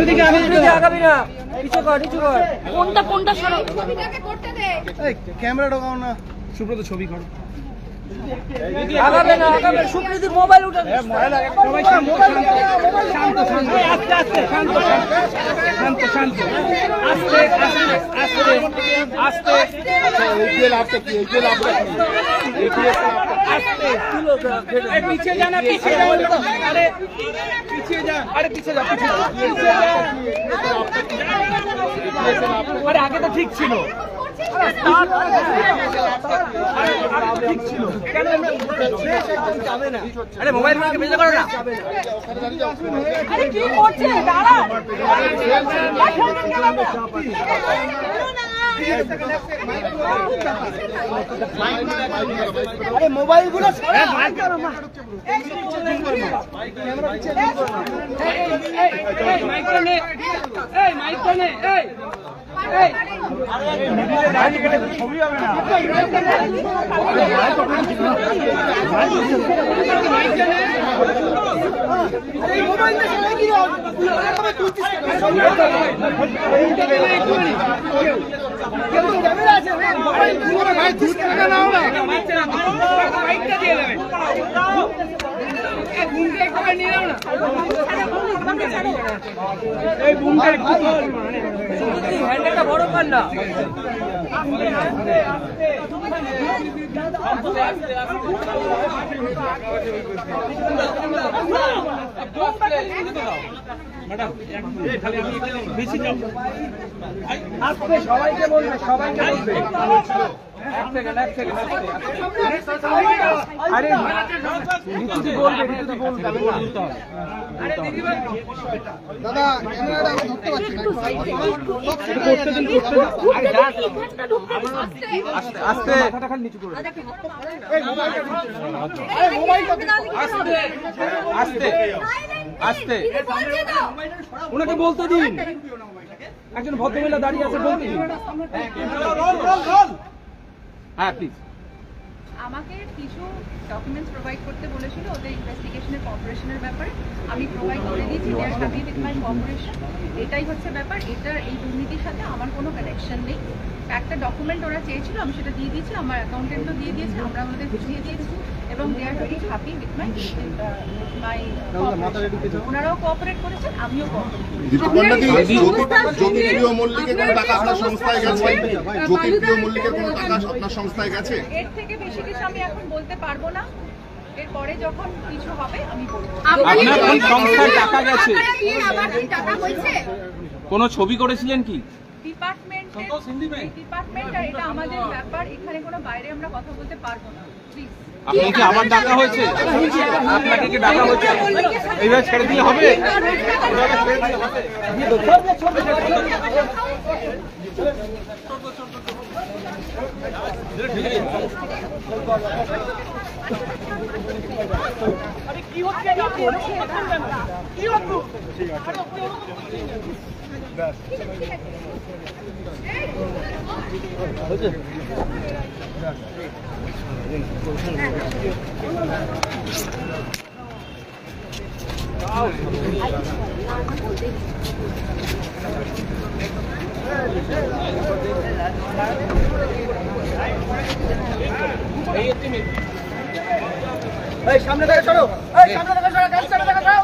দিকে আগাবি না, পিছু কর, নিচু কর। কোনটা সরো, ছবিটাকে করতে দে। এই ক্যামেরা ঢোকাও না, সুব্রত ছবি করো। আগাবে না, আগাবে। সুপ্রীতির মোবাইল উঠে সবাই শান্ত শান্ত শান্ত শান্ত, আস্তে আস্তে শান্ত শান্ত শান্ত, আস্তে আস্তে আস্তে আস্তে। এগিয়ে লাভটা কি, এগিয়ে লাভটা কি, এগিয়ে আস্তে পিছিয়ে যা না, পিছিয়ে যা। আরে পিছিয়ে যা, আরে পিছিয়ে যা, পিছিয়ে যা। আরে আগে তো ঠিক ছিল, ঠিক ছিল। আরে মোবাইল ফোনকে বেজে করো না। আরে কি করছে, দাঁড়া। আরে মোবাইল গুলো ছবি হবে না। হ্যান্ডেলটা বড় কর না। সবাইকে বলবে, সবাইকে বলবে। এক সেকেন্ড। আরে ঋতুদি বলবে, ঋতুদি বলবে। দাদা ক্যামেরাটা আমি ধরতে পারছি না, করতে দিন। আস্তে আস্তে, মাথাটা খালি নিচু করে। এই মোবাইলটা আস্তে আস্তে আস্তে, ওনাকে বলতে দিন। একজন ভদ্রমহিলা দাঁড়িয়ে আছে, বলতে দিন। হ্যাঁ প্লিজ। আমাকে কিছু ডকুমেন্টস প্রোভাইড করতে বলেছিল ওদের ইনভেস্টিগেশনের কর্পোরেশনের ব্যাপারে, আমি প্রোভাইড করে দিয়েছি। দে আর হ্যাপি উইথ মাই কর্পোরেশন। এটাই হচ্ছে ব্যাপার। এটার এই দুর্নীতির সাথে আমার কোনো কানেকশন নেই। একটা ডকুমেন্ট ওরা চেয়েছিল, আমি সেটা দিয়ে দিয়েছি। আমার অ্যাকাউন্টেন্টও দিয়ে দিয়েছে, আমরা আমাদের বুঝিয়ে দিয়েছি। এবং they are very happy with my ওনারাও কোঅপারেট করেছেন, আমিও কোঅপারেট করেছি। জ্যোতিপ্রিয় মল্লিকের কোনো টাকা আপনার সংস্থায় গেছে? জ্যোতিপ্রিয় মল্লিকের কোনো টাকা আপনার সংস্থায় গেছে? এর থেকে বেশি কিছু আমি এখন বলতে পারবো না। এরপরে যখন কিছু হবে আমি বলবো। আপনার কোন সংস্থায় টাকা গেছে? আমার কি টাকা হয়েছে? কোন ছবি করেছিলেন কি? ডিপার্টমেন্ট আর এটা আমাদের ব্যাপার। এখানে কোনো বাইরে আমরা কথা বলতে পারবো না, প্লিজ। আপনি কি আবার ডাকা হয়েছে? আপনাকে কি ডাকা হয়েছে? এইভাবে ছেড়ে দিলে হবে? কি হচ্ছে, কি হচ্ছে? সামনে থেকে সরো, সামনে থেকে সরো, গাড়ি সামনে থেকে সরো।